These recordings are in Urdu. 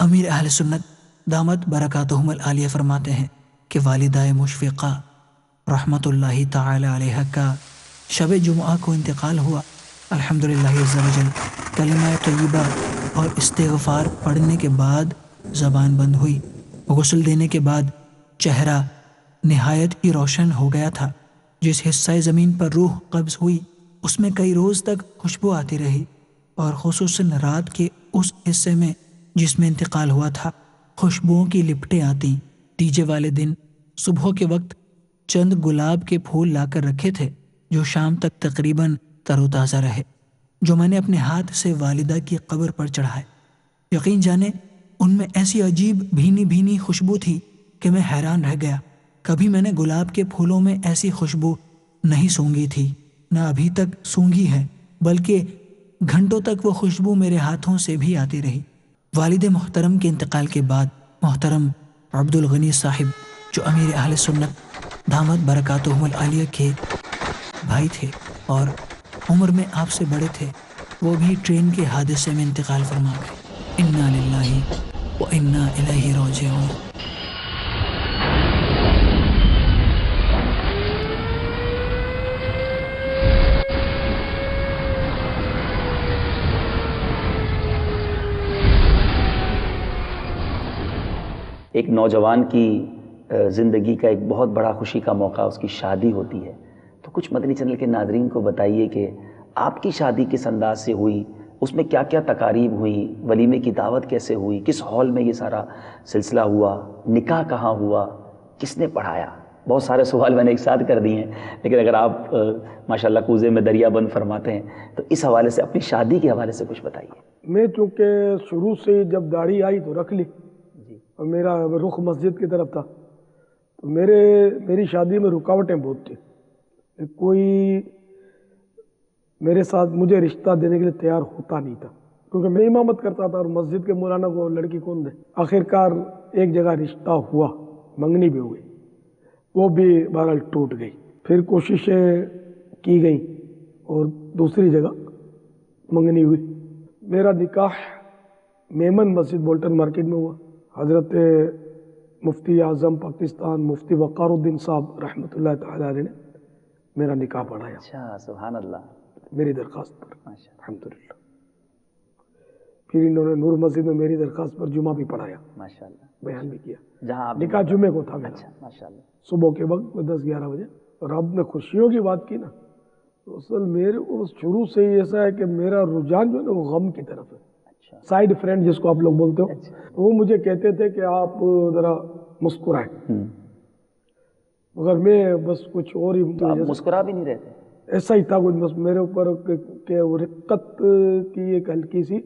امیر اہل سنت دامت برکاتہم العالیہ فرماتے ہیں کہ والدہ مشفقہ رحمت اللہ تعالی علیہ کا شب جمعہ کو انتقال ہوا۔ الحمدللہ عز و جل کلمہ طیبہ اور استغفار پڑھنے کے بعد زبان بند ہوئی۔ غسل دینے کے بعد چہرہ نہایت ہی روشن ہو گیا تھا۔ جس حصہ زمین پر روح قبض ہوئی اس میں کئی روز تک خوشبو آتی رہی، اور خصوصاً رات کے اس حصے میں جس میں انتقال ہوا تھا خوشبوؤں کی لپٹیں آتی۔ تیجے والے دن صبح کے وقت چند گلاب کے پھول لا کر رکھے تھے جو شام تک تقریباً تر و تازہ رہے، جو میں نے اپنے ہاتھ سے والدہ کی قبر پر چڑھائے۔ یقین جانے ان میں ایسی عجیب بھینی بھینی خوشبو تھی کہ میں حیران رہ گیا۔ کبھی میں نے گلاب کے پھولوں میں ایسی خوشبو نہیں سونگھی تھی، نہ ابھی تک سونگھی ہے، بلکہ گھنٹوں تک وہ خوشبو میرے ہاتھوں سے بھی آتی رہی۔ والد محترم کے انتقال کے بعد محترم عبد الغنی صاحب جو امیر اہل سنت دامت برکاتہم العالیہ کے بھائی تھے اور عمر میں آپ سے بڑے تھے، وہ بھی ٹرین کے حادثے میں انتقال فرما گئے۔ انا للہ و انا الیہ راجعون۔ ایک نوجوان کی زندگی کا ایک بہت بڑا خوشی کا موقع اس کی شادی ہوتی ہے، تو کچھ مدنی چینل کے ناظرین کو بتائیے کہ آپ کی شادی کس انداز سے ہوئی، اس میں کیا کیا تقاریب ہوئی، ولیمے کی دعوت کیسے ہوئی، کس ہال میں یہ سارا سلسلہ ہوا، نکاح کہاں ہوا، کس نے پڑھایا؟ بہت سارے سوال میں نے ایک ساتھ کر دیے ہیں، لیکن اگر آپ ماشاءاللہ کوزے میں دریا بند فرماتے ہیں تو اس حوالے سے اپنی شادی کے حوالے سے کچھ بتائیے۔ میں چونکہ شروع سے جب داڑھی آئی تو رکھ لی، اور میرا رخ مسجد کی طرف تھا، تو میری شادی میں رکاوٹیں بہت تھیں۔ کوئی میرے ساتھ مجھے رشتہ دینے کے لیے تیار ہوتا نہیں تھا، کیونکہ میں امامت کرتا تھا اور مسجد کے مولانا کو لڑکی کون دے۔ آخرکار ایک جگہ رشتہ ہوا، منگنی بھی ہوئی، وہ بھی بہرحال ٹوٹ گئی۔ پھر کوششیں کی گئیں اور دوسری جگہ منگنی ہوئی۔ میرا نکاح میمن مسجد بولٹن مارکیٹ میں ہوا۔ حضرت مفتی اعظم پاکستان مفتی وقار الدین صاحب رحمۃ اللہ تعالی علیہ نے میرا نکاح پڑھایا۔ اچھا، سبحان اللہ، میری درخواست پر الحمدللہ۔ پھر انہوں نے نور مسجد میں میری درخواست پر جمعہ بھی پڑھایا، ماشاءاللہ، بیان بھی کیا۔ جہاں آپ نکاح جمعے کو تھا میرا، اچھا، ماشاءاللہ، صبح کے وقت 10-11 بجے۔ اور اب نے خوشیوں کی بات کی نا، تو اصل میرے شروع سے ہی ایسا ہے کہ میرا رجحان جو ہے نا وہ غم کی طرف ہے۔ سائیڈ فرینڈ جس کو آپ لوگ بولتے ہو، وہ مجھے کہتے تھے کہ آپ ذرا مسکرائیں، مگر میں بس کچھ اور ہی مسکرا بھی نہیں رہتے، ایسا ہی تھا کچھ، بس میرے اوپر کہ رقت کی ایک ہلکی سی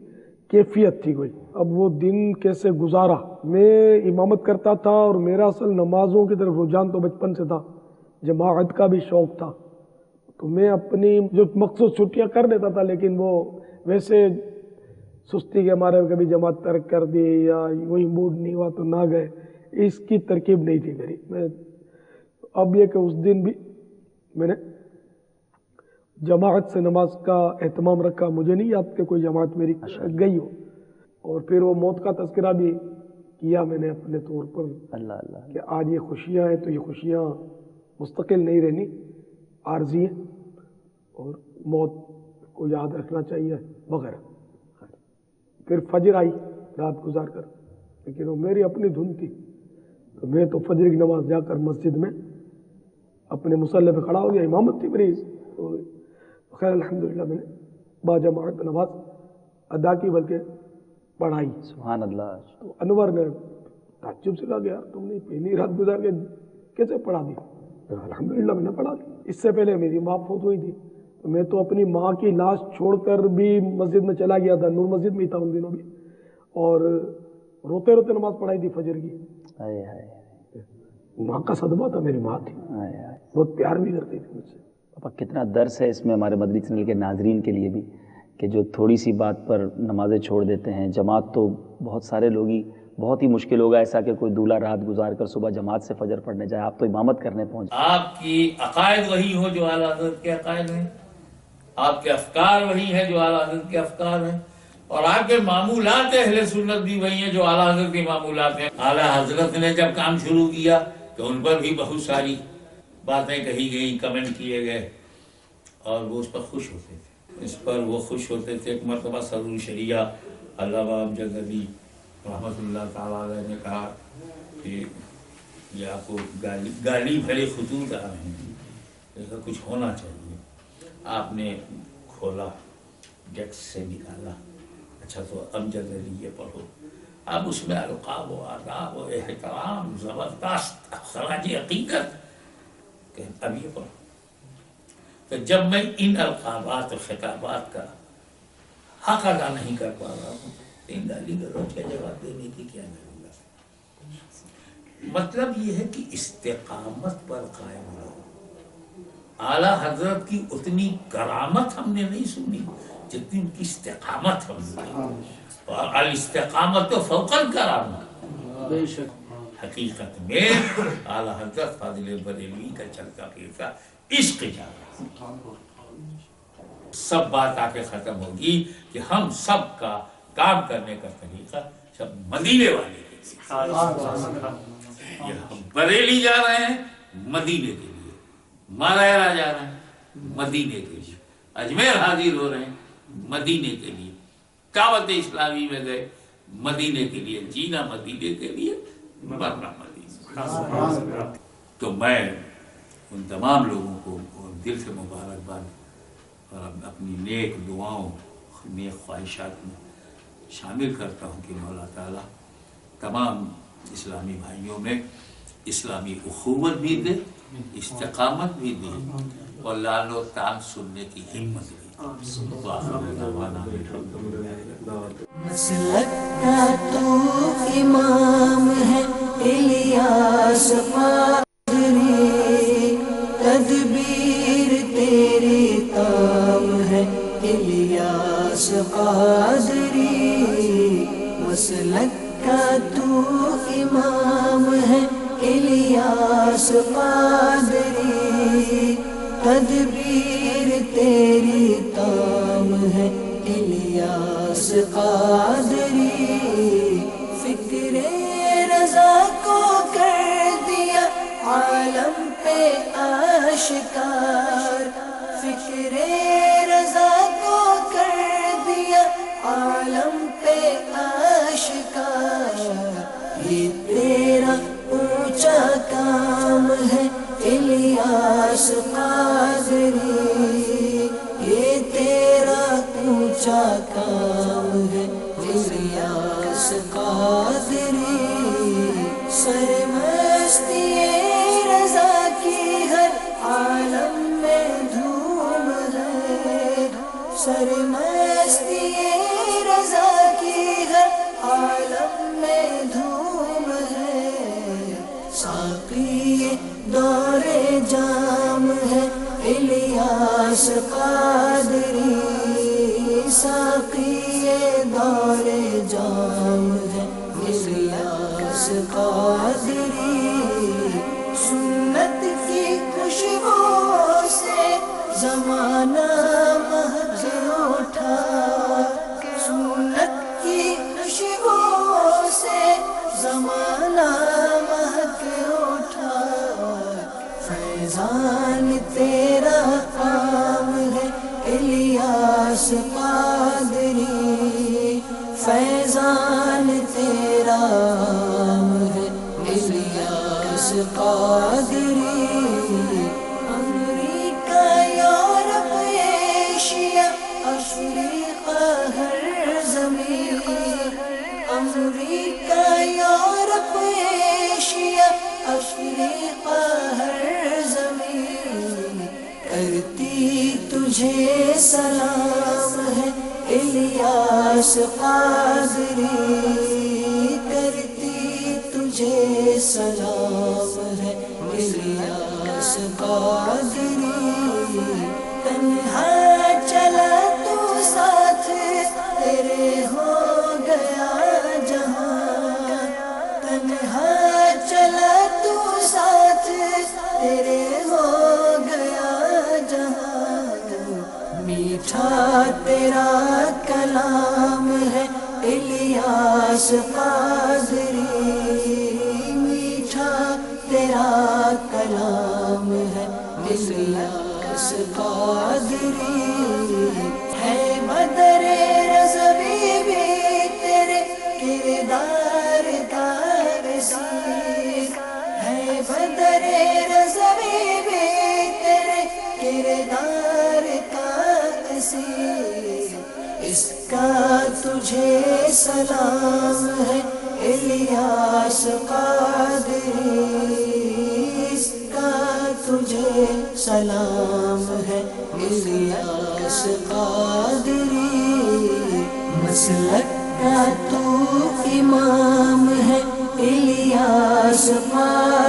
کیفیت تھی کوئی۔ اب وہ دن کیسے گزارا، میں امامت کرتا تھا اور میرا اصل نمازوں کی طرف رجحان تو بچپن سے تھا، جماعت کا بھی شوق تھا، تو میں اپنی جو مخصوص چھٹیاں کر دیتا تھا، لیکن وہ ویسے سستی کے ہمارے کبھی جماعت ترک کر دی یا وہی موڈ نہیں ہوا تو نہ گئے، اس کی ترکیب نہیں تھی میری۔ میں اب یہ کہ اس دن بھی میں نے جماعت سے نماز کا اہتمام رکھا، مجھے نہیں یاد کہ کوئی جماعت میری گئی ہو۔ اور پھر وہ موت کا تذکرہ بھی کیا میں نے اپنے طور پر، اللہ اللہ، کہ آج یہ خوشیاں ہیں تو یہ خوشیاں مستقل نہیں رہنی، عارضی ہیں، اور موت کو یاد رکھنا چاہیے وغیرہ۔ پھر فجر آئی رات گزار کر، لیکن وہ میری اپنی دھن تھی، تو میں تو فجر کی نماز جا کر مسجد میں اپنے مصلی پہ کھڑا ہو گیا، امامت تھی میری، تو خیر الحمدللہ میں نے باجماعت نماز ادا کی، بلکہ پڑھائی۔ سبحان اللہ۔ تو انور نے تعجب سے کہا کہ یار تم نے پہلی رات گزار کے کیسے پڑھا دی؟ الحمدللہ میں نے پڑھا دی۔ اس سے پہلے میری ماں فوت ہوئی تھی، تو میں تو اپنی ماں کی لاش چھوڑ کر بھی مسجد میں چلا گیا تھا، نور مسجد میں ہی تھا ان دنوں بھی، اور روتے روتے نماز پڑھائی تھی فجر کی۔ ماں کا صدمہ تھا، میری ماں تھی، بہت پیار بھی کرتی تھی مجھ سے۔ پاپا کتنا درس ہے اس میں ہمارے مدنی چینل کے ناظرین کے لیے بھی، کہ جو تھوڑی سی بات پر نمازیں چھوڑ دیتے ہیں۔ جماعت تو بہت سارے لوگ ہی، بہت ہی مشکل ہوگا ایسا کہ کوئی دولہا رات گزار کر صبح جماعت سے فجر پڑھنے جائے، آپ تو امامت کرنے پہنچ۔ آپ کی عقائد وہی ہو جو اعلیٰ حضرت کے عقائد ہیں، آپ کے افکار وہی ہیں جو اعلیٰ حضرت کے افکار ہیں، اور آپ کے معمولات اہل سنت بھی وہی ہیں جو اعلیٰ حضرت کے معمولات ہیں. اعلیٰ حضرت نے جب کام شروع کیا تو ان پر بھی بہت ساری باتیں کہی گئی، کمنٹ کیے گئے، اور وہ اس پر خوش ہوتے تھے. اس پر وہ خوش ہوتے تھے. ایک مرتبہ صدر الشریعہ علامہ امجد علی رحمۃ اللہ تعالیٰ علیہ نے کہا کہ یہ آپ کو گالی بھرے خطوط آ رہے ہیں، ایسا کچھ ہونا چاہیے. آپ نے کھولا، ڈیسک سے نکالا، اچھا تو امجد علی یہ پڑھو. اب اس میں القاب و آداب و احترام زبردست خراج عقیدت کہ اب یہ پڑھو. تو جب میں ان القابات اور خطابات کا حق ادا نہیں کر پا رہا ہوں، ان گالی گلوچ کا جواب دینے کی کیا ضرورت ہے؟ مطلب یہ ہے کہ استقامت پر قائم رہو. اعلیٰ حضرت کی اتنی کرامت ہم نے نہیں سنی جتنی ان کی استقامت ہم نے سنی. اور الاستقامت تو فوق الکرامت. بے شک حقیقت میں اعلیٰ حضرت فاضل بریلوی کا چلتا پھرتا عشق جا رہا. سب بات آ کے ختم ہوگی کہ ہم سب کا کام کرنے کا طریقہ سب مدینے والے کے لیے. یہ ہم بریلی جا رہے ہیں مدینے کے لیے، مالیرا جا رہے ہیں مدینے کے لیے، اجمیر حاضر ہو رہے ہیں مدینے کے لیے، دعوت اسلامی میں گئے مدینے کے لیے، جینا مدینے کے لیے، مرنا مدینے. تو میں ان تمام لوگوں کو دل سے مبارکباد اور اپنی نیک دعاؤں، نیک خواہشات میں شامل کرتا ہوں کہ مولا تعالیٰ تمام اسلامی بھائیوں میں اسلامی اخوت بھی دے، استقامت بھی دے، اور لال و تان سننے کی ہمت بھی. مسلک کا تو امام ہے الیاس قادری، تدبیر تیری تام ہے الیاس قادری. مسلک کا تو امام ہے الیاس قادری، تدبیر تیری تام ہے الیاس قادری. فکر رضا کو کر دیا عالم پہ آشکار، فکر رضا کو کر دیا عالم پہ آشکار. یہ تیرا اونچا کام ہے الیاس قادری، یہ تیرا اونچا کام ہے الیاس قادری. سرمستی رضا کی ہر عالم میں دھوم ہے، سرمستی رضا کی ہر عالم میں دھوم ہے. ساقی دور جام ہے الیاس قادری، ساقی دور جام ہے الیاس قادری. سنت کی خوشبو سے زمانہ مہک اٹھا، سنت کی خوشبو سے زمانہ مہک اٹھا. فیضان تیرا کام ہے الیاس قادری، فیضان تیرا کام ہے الیاس قادری. امریکہ، یورپ، ایشیا، افریقہ، ہر زمین، امریکہ، یورپ، ایشیا، افریقہ، ہر زمین کرتی تجھے سلام ہے الیاس قادری، کرتی تجھے سلام ہے الیاس قادری. تنہا چلا تو ساتھ تیرے ہو گیا جہاں، تنہا چلا تو ساتھ تیرے ہو گیا جہاں. میٹھا تیرا کلام الیاس قادری میٹھا تیرا کلام ہے الیاس قادری ہے بدر رضوی بھی تیرے کردار کا وسیع ہے بدر رضوی بھی تیرے کردار کا وسیع اس کا تجھے سلام ہے الیاس قادری اس کا تجھے سلام ہے الیاس قادری مسلک کا تو امام ہے الیاس قادری